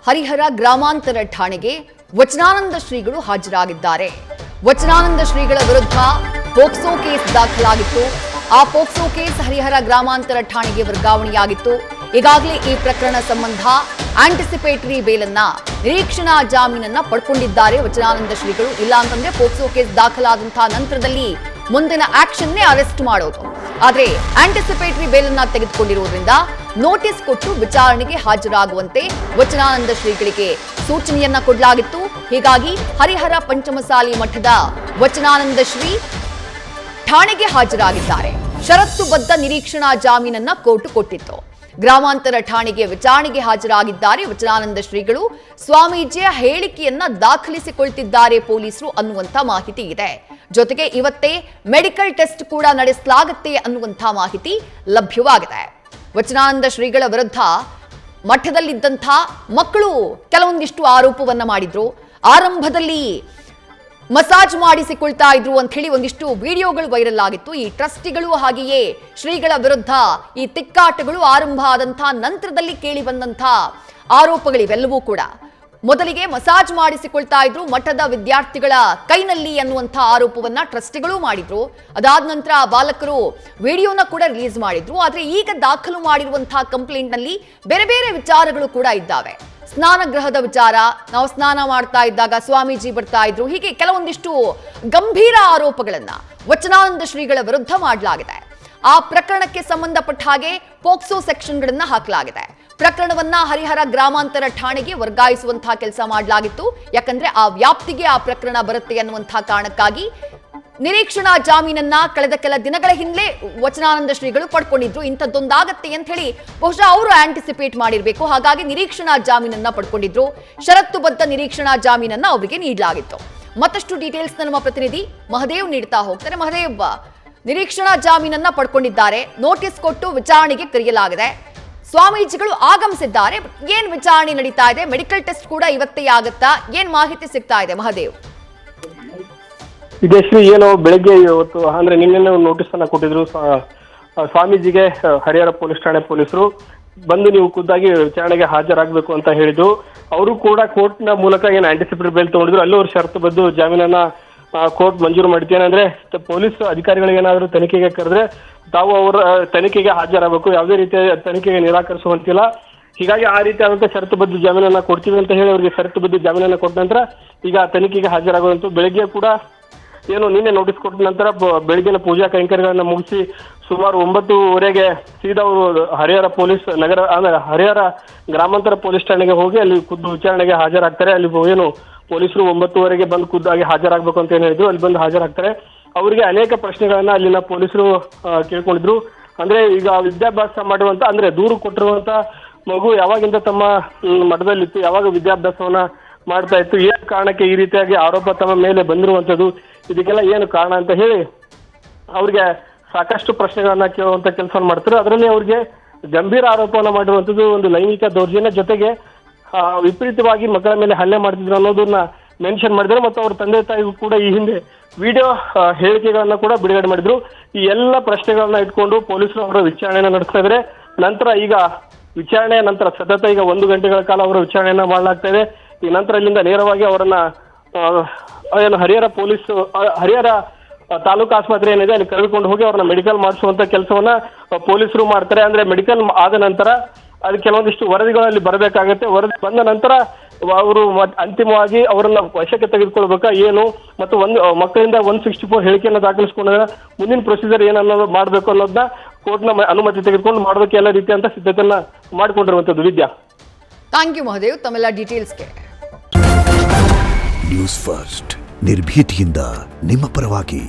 ಹರಿಹರ ಗ್ರಾಮಾಂತರ ಠಾಣೆಗೆ ವಚನಾನಂದ ಶ್ರೀಗಳು ಹಾಜರಾಗಿದ್ದಾರೆ. ವಚನಾನಂದ ಶ್ರೀಗಳ ವಿರುದ್ಧ ಪೋಕ್ಸೋ ಕೇಸ್ ದಾಖಲಾಗಿತ್ತು. ಆ ಪೋಕ್ಸೋ ಕೇಸ್ ಹರಿಹರ ಗ್ರಾಮಾಂತರ ಠಾಣೆಗೆ ವರ್ಗಾವಣೆಯಾಗಿತ್ತು. ಈಗಾಗಲೇ ಈ ಪ್ರಕರಣ ಸಂಬಂಧ ಆಂಟಿಸಿಪೇಟರಿ ಬೇಲನ್ನ, ನಿರೀಕ್ಷಣಾ ಜಾಮೀನನ್ನ ಪಡ್ಕೊಂಡಿದ್ದಾರೆ ವಚನಾನಂದ ಶ್ರೀಗಳು. ಇಲ್ಲ ಅಂತಂದ್ರೆ ಪೋಕ್ಸೋ ಕೇಸ್ ದಾಖಲಾದಂತಹ ನಂತರದಲ್ಲಿ ಮುಂದಿನ ಆಕ್ಷನ್ನೇ ಅರೆಸ್ಟ್ ಮಾಡೋದು. ಆದ್ರೆ ಆಂಟಿಸಿಪೇಟರಿ ಬೇಲನ್ನ ತೆಗೆದುಕೊಂಡಿರುವುದರಿಂದ ನೋಟಿಸ್ ಕೊಟ್ಟು ವಿಚಾರಣೆಗೆ ಹಾಜರಾಗುವಂತೆ ವಚನಾನಂದ ಶ್ರೀಗಳಿಗೆ ಸೂಚನೆಯನ್ನ ಕೊಡಲಾಗಿತ್ತು. ಹೀಗಾಗಿ ಹರಿಹರ ಪಂಚಮಸಾಲಿ ಮಠದ ವಚನಾನಂದ ಶ್ರೀ ಠಾಣೆಗೆ ಹಾಜರಾಗಿದ್ದಾರೆ. ಷರತ್ತುಬದ್ಧ ನಿರೀಕ್ಷಣಾ ಜಾಮೀನನ್ನ ಕೋರ್ಟ್ ಕೊಟ್ಟಿತ್ತು. ಗ್ರಾಮಾಂತರ ಠಾಣೆಗೆ ವಿಚಾರಣೆಗೆ ಹಾಜರಾಗಿದ್ದಾರೆ ವಚನಾನಂದ ಶ್ರೀಗಳು. ಸ್ವಾಮೀಜಿಯ ಹೇಳಿಕೆಯನ್ನ ದಾಖಲಿಸಿಕೊಳ್ತಿದ್ದಾರೆ ಪೊಲೀಸರು ಅನ್ನುವಂಥ ಮಾಹಿತಿ ಇದೆ. ಜೊತೆಗೆ ಇವತ್ತೇ ಮೆಡಿಕಲ್ ಟೆಸ್ಟ್ ಕೂಡ ನಡೆಸಲಾಗುತ್ತೆ ಅನ್ನುವಂಥ ಮಾಹಿತಿ ಲಭ್ಯವಾಗಿದೆ. ವಚನಾನಂದ ಶ್ರೀಗಳ ವಿರುದ್ಧ ಮಠದಲ್ಲಿದ್ದಂಥ ಮಕ್ಕಳು ಕೆಲವೊಂದಿಷ್ಟು ಆರೋಪವನ್ನ ಮಾಡಿದ್ರು. ಆರಂಭದಲ್ಲಿ ಮಸಾಜ್ ಮಾಡಿಸಿಕೊಳ್ತಾ ಇದ್ರು ಅಂತ ಹೇಳಿ ಒಂದಿಷ್ಟು ವಿಡಿಯೋಗಳು ವೈರಲ್ ಆಗಿತ್ತು. ಈ ಟ್ರಸ್ಟಿಗಳು ಹಾಗೆಯೇ ಶ್ರೀಗಳ ವಿರುದ್ಧ ಈ ತಿಕ್ಕಾಟಗಳು ಆರಂಭ ಆದಂಥ ನಂತರದಲ್ಲಿ ಕೇಳಿ ಬಂದಂಥ ಆರೋಪಗಳಿವೆಲ್ಲವೂ ಕೂಡ ಮೊದಲಿಗೆ ಮಸಾಜ್ ಮಾಡಿಸಿಕೊಳ್ತಾ ಇದ್ರು ಮಠದ ವಿದ್ಯಾರ್ಥಿಗಳ ಕೈನಲ್ಲಿ ಅನ್ನುವಂಥ ಆರೋಪವನ್ನ ಟ್ರಸ್ಟಿಗಳು ಮಾಡಿದ್ರು. ಅದಾದ ನಂತರ ಬಾಲಕರು ವಿಡಿಯೋನ ಕೂಡ ರಿಲೀಸ್ ಮಾಡಿದ್ರು. ಆದ್ರೆ ಈಗ ದಾಖಲು ಮಾಡಿರುವಂತಹ ಕಂಪ್ಲೇಂಟ್ ನಲ್ಲಿ ಬೇರೆ ಬೇರೆ ವಿಚಾರಗಳು ಕೂಡ ಇದ್ದಾವೆ. ಸ್ನಾನಗೃಹದ ವಿಚಾರ, ನಾವು ಸ್ನಾನ ಮಾಡ್ತಾ ಇದ್ದಾಗ ಸ್ವಾಮೀಜಿ ಬರ್ತಾ ಇದ್ರು, ಹೀಗೆ ಕೆಲವೊಂದಿಷ್ಟು ಗಂಭೀರ ಆರೋಪಗಳನ್ನ ವಚನಾನಂದ ಶ್ರೀಗಳ ವಿರುದ್ಧ ಮಾಡಲಾಗಿದೆ. ಆ ಪ್ರಕರಣಕ್ಕೆ ಸಂಬಂಧಪಟ್ಟ ಹಾಗೆ ಪೋಕ್ಸೋ ಸೆಕ್ಷನ್ಗಳನ್ನ ಹಾಕಲಾಗಿದೆ. ಪ್ರಕರಣವನ್ನ ಹರಿಹರ ಗ್ರಾಮಾಂತರ ಠಾಣೆಗೆ ವರ್ಗಾಯಿಸುವಂತಹ ಕೆಲಸ ಮಾಡಲಾಗಿತ್ತು. ಯಾಕಂದ್ರೆ ಆ ವ್ಯಾಪ್ತಿಗೆ ಆ ಪ್ರಕರಣ ಬರುತ್ತೆ ಅನ್ನುವಂತಹ ಕಾರಣಕ್ಕಾಗಿ ನಿರೀಕ್ಷಣಾ ಜಾಮೀನನ್ನ ಕಳೆದ ಕೆಲ ದಿನಗಳ ಹಿಂದೆ ವಚನಾನಂದ ಶ್ರೀಗಳು ಪಡ್ಕೊಂಡಿದ್ರು. ಇಂಥದ್ದೊಂದಾಗತ್ತೆ ಅಂತ ಹೇಳಿ ಬಹುಶಃ ಅವರು ಆಂಟಿಸಿಪೇಟ್ ಮಾಡಿರ್ಬೇಕು. ಹಾಗಾಗಿ ನಿರೀಕ್ಷಣಾ ಜಾಮೀನನ್ನ ಪಡ್ಕೊಂಡಿದ್ರು. ಷರತ್ತುಬದ್ಧ ನಿರೀಕ್ಷಣಾ ಜಾಮೀನನ್ನ ಅವರಿಗೆ ನೀಡಲಾಗಿತ್ತು. ಮತ್ತಷ್ಟು ಡೀಟೇಲ್ಸ್ ನಮ್ಮ ಪ್ರತಿನಿಧಿ ಮಹದೇವ್ ನೀಡ್ತಾ ಹೋಗ್ತಾರೆ. ಮಹದೇವ್, ನಿರೀಕ್ಷಣಾ ಜಾಮೀನನ್ನ ಪಡ್ಕೊಂಡಿದ್ದಾರೆ. ನೋಟಿಸ್ ಕೊಟ್ಟು ವಿಚಾರಣೆಗೆ ಕರೆಯಲಾಗಿದೆ. ಸ್ವಾಮೀಜಿಗಳು ಆಗಮಿಸಿದ್ದಾರೆ. ಏನ್ ವಿಚಾರಣೆ ನಡೀತಾ ಇದೆ? ಮೆಡಿಕಲ್ ಟೆಸ್ಟ್ ಕೂಡ ಇವತ್ತೇ ಆಗುತ್ತಾ? ಏನ್ ಮಾಹಿತಿ ಸಿಗ್ತಾ ಇದೆ ಮಹದೇವ್? ವಿದೇಶಿ ಏನು ಬೆಳಗ್ಗೆ ಇವತ್ತು ಅಂದ್ರೆ ನಿನ್ನೆ ನೋಟಿಸ್ ಅನ್ನ ಕೊಟ್ಟಿದ್ರು ಸ್ವಾಮೀಜಿಗೆ. ಹರಿಹರ ಪೊಲೀಸ್ ಠಾಣೆ ಪೊಲೀಸರು ಬಂದು ನೀವು ಖುದ್ದಾಗಿ ವಿಚಾರಣೆಗೆ ಹಾಜರಾಗಬೇಕು ಅಂತ ಹೇಳಿದ್ರು. ಅವರು ಕೂಡ ಕೋರ್ಟ್ನ ಮೂಲಕ ಏನು ಆಂಟಿಸಿಪೇಟರಿ ಬೇಲ್ ತಗೊಂಡಿದ್ರು, ಅಲ್ಲೂ ಅವ್ರು ಷರತ್ತುಬದ್ಧ ಜಾಮೀನನ್ನ ಕೋರ್ಟ್ ಮಂಜೂರು ಮಾಡಿತ್ತು. ಏನಂದ್ರೆ ಪೊಲೀಸ್ ಅಧಿಕಾರಿಗಳಿಗೆ ಏನಾದರೂ ತನಿಖೆಗೆ ಕರೆದ್ರೆ ತಾವು ಅವರ ತನಿಖೆಗೆ ಹಾಜರಾಗಬೇಕು, ಯಾವುದೇ ರೀತಿಯ ತನಿಖೆಗೆ ನಿರಾಕರಿಸುವಂತಿಲ್ಲ. ಹೀಗಾಗಿ ಆ ರೀತಿಯಾದಂಥ ಷರತ್ತುಬದ್ಧ ಜಾಮೀನನ್ನ ಕೊಡ್ತೀವಿ ಅಂತ ಹೇಳಿ ಅವರಿಗೆ ಷರತ್ತುಬದ್ಧ ಜಾಮೀನನ್ನ ಕೊಟ್ಟ ನಂತರ ಈಗ ತನಿಖೆಗೆ ಹಾಜರಾಗುವಂತ ಬೆಳಗ್ಗೆ ಕೂಡ ಏನು ನಿನ್ನೆ ನೋಟಿಸ್ ಕೊಟ್ಟ ನಂತರ ಬೆಳಗ್ಗಿನ ಪೂಜಾ ಕೈಂಕರ್ಯಗಳನ್ನ ಮುಗಿಸಿ ಸುಮಾರು 9:30ಗೆ ಸೀದಾ ಅವರು ಹರಿಹರ ಪೊಲೀಸ್ ನಗರ ಅಂದ್ರೆ ಹರಿಹರ ಗ್ರಾಮಾಂತರ ಪೊಲೀಸ್ ಠಾಣೆಗೆ ಹೋಗಿ ಅಲ್ಲಿ ಖುದ್ದು ವಿಚಾರಣೆಗೆ ಹಾಜರಾಗ್ತಾರೆ. ಅಲ್ಲಿ ಏನು ಪೊಲೀಸರು 9:30ಗೆ ಬಂದು ಖುದ್ದಾಗಿ ಹಾಜರಾಗಬೇಕು ಅಂತ ಏನು ಹೇಳಿದ್ರು, ಅಲ್ಲಿ ಬಂದು ಹಾಜರಾಗ್ತಾರೆ. ಅವರಿಗೆ ಅನೇಕ ಪ್ರಶ್ನೆಗಳನ್ನ ಅಲ್ಲಿನ ಪೊಲೀಸರು ಕೇಳ್ಕೊಂಡಿದ್ರು. ಅಂದ್ರೆ ಈಗ ವಿದ್ಯಾಭ್ಯಾಸ ಮಾಡುವಂತ ಅಂದ್ರೆ ದೂರು ಕೊಟ್ಟಿರುವಂತ ಮಗು ಯಾವಾಗಿಂದ ತಮ್ಮ ಮಠದಲ್ಲಿತ್ತು, ಯಾವಾಗ ವಿದ್ಯಾಭ್ಯಾಸವನ್ನ ಮಾಡ್ತಾ ಇತ್ತು, ಏನು ಕಾರಣಕ್ಕೆ ಈ ರೀತಿಯಾಗಿ ಆರೋಪ ತಮ್ಮ ಮೇಲೆ ಬಂದಿರುವಂತದ್ದು, ಇದಕ್ಕೆಲ್ಲ ಏನು ಕಾರಣ ಅಂತ ಹೇಳಿ ಅವ್ರಿಗೆ ಸಾಕಷ್ಟು ಪ್ರಶ್ನೆಗಳನ್ನ ಕೇಳುವಂತ ಕೆಲಸ ಮಾಡ್ತಾರೆ. ಅದರಲ್ಲಿ ಅವ್ರಿಗೆ ಗಂಭೀರ ಆರೋಪವನ್ನ ಮಾಡಿರುವಂತದ್ದು ಒಂದು ಲೈಂಗಿಕ ದೌರ್ಜನ್ಯ ಜೊತೆಗೆ ವಿಪರೀತವಾಗಿ ಮಕ್ಕಳ ಮೇಲೆ ಹಲ್ಲೆ ಮಾಡ್ತಿದ್ರು ಅನ್ನೋದನ್ನ ಮೆನ್ಷನ್ ಮಾಡಿದ್ರು. ಮತ್ತು ಅವ್ರ ತಂದೆ ತಾಯಿಗೂ ಕೂಡ ಈ ಹಿಂದೆ ವಿಡಿಯೋ ಹೇಳಿಕೆಗಳನ್ನ ಕೂಡ ಬಿಡುಗಡೆ ಮಾಡಿದ್ರು. ಈ ಎಲ್ಲ ಪ್ರಶ್ನೆಗಳನ್ನ ಇಟ್ಕೊಂಡು ಪೊಲೀಸರು ಅವರ ವಿಚಾರಣೆಯನ್ನ ನಡೆಸ್ತಾ ಇದ್ದಾರೆ. ನಂತರ ಈಗ ವಿಚಾರಣೆಯ ನಂತರ ಸತತ ಈಗ 1 ಗಂಟೆಗಳ ಕಾಲ ಅವರ ವಿಚಾರಣೆಯನ್ನ ಮಾಡಲಾಗ್ತಾ ಇದೆ. ಈ ನಂತರ ಇಲ್ಲಿಂದ ನೇರವಾಗಿ ಅವರನ್ನ ಏನು ಹರಿಹರ ತಾಲೂಕು ಆಸ್ಪತ್ರೆ ಏನಿದೆ ಅಲ್ಲಿ ಕರೆದುಕೊಂಡು ಹೋಗಿ ಅವ್ರನ್ನ ಮೆಡಿಕಲ್ ಮಾಡಿಸುವಂತ ಕೆಲಸವನ್ನ ಪೊಲೀಸರು ಮಾಡ್ತಾರೆ. ಅಂದ್ರೆ ಮೆಡಿಕಲ್ ಆದ ನಂತರ ಅದು ಕೆಲವೊಂದಿಷ್ಟು ವರದಿಗಳಲ್ಲಿ ಬರಬೇಕಾಗತ್ತೆ. ವರದಿ ಬಂದ ನಂತರ ಅವರು ಅಂತಿಮವಾಗಿ ಅವರನ್ನ ವಶಕ್ಕೆ ತೆಗೆದುಕೊಳ್ಬೇಕಾ ಏನು, ಮತ್ತು ಮಕ್ಕಳಿಂದ 164 ಹೇಳಿಕೆಯನ್ನು ದಾಖಲಿಸಿಕೊಂಡಾಗ ಮುಂದಿನ ಪ್ರೊಸೀಜರ್ ಏನನ್ನೋದು ಮಾಡಬೇಕು ಅನ್ನೋದನ್ನ ಕೋರ್ಟ್ನ ಅನುಮತಿ ತೆಗೆದುಕೊಂಡು ಮಾಡೋದಕ್ಕೆ ಎಲ್ಲ ರೀತಿಯಂತ ಸಿದ್ಧತೆಯನ್ನ ಮಾಡಿಕೊಂಡಿರುವಂತದ್ದು. ವಿದ್ಯಾ, ಥ್ಯಾಂಕ್ ಯು ಮಹದೇವ್ ತಮ್ಮೆಲ್ಲ ಡೀಟೇಲ್ಸ್ಗೆ. ನ್ಯೂಸ್ ಫಸ್ಟ್ ನಿರ್ಭೀತಿಯಿಂದ ನಿಮ್ಮ ಪರವಾಗಿ.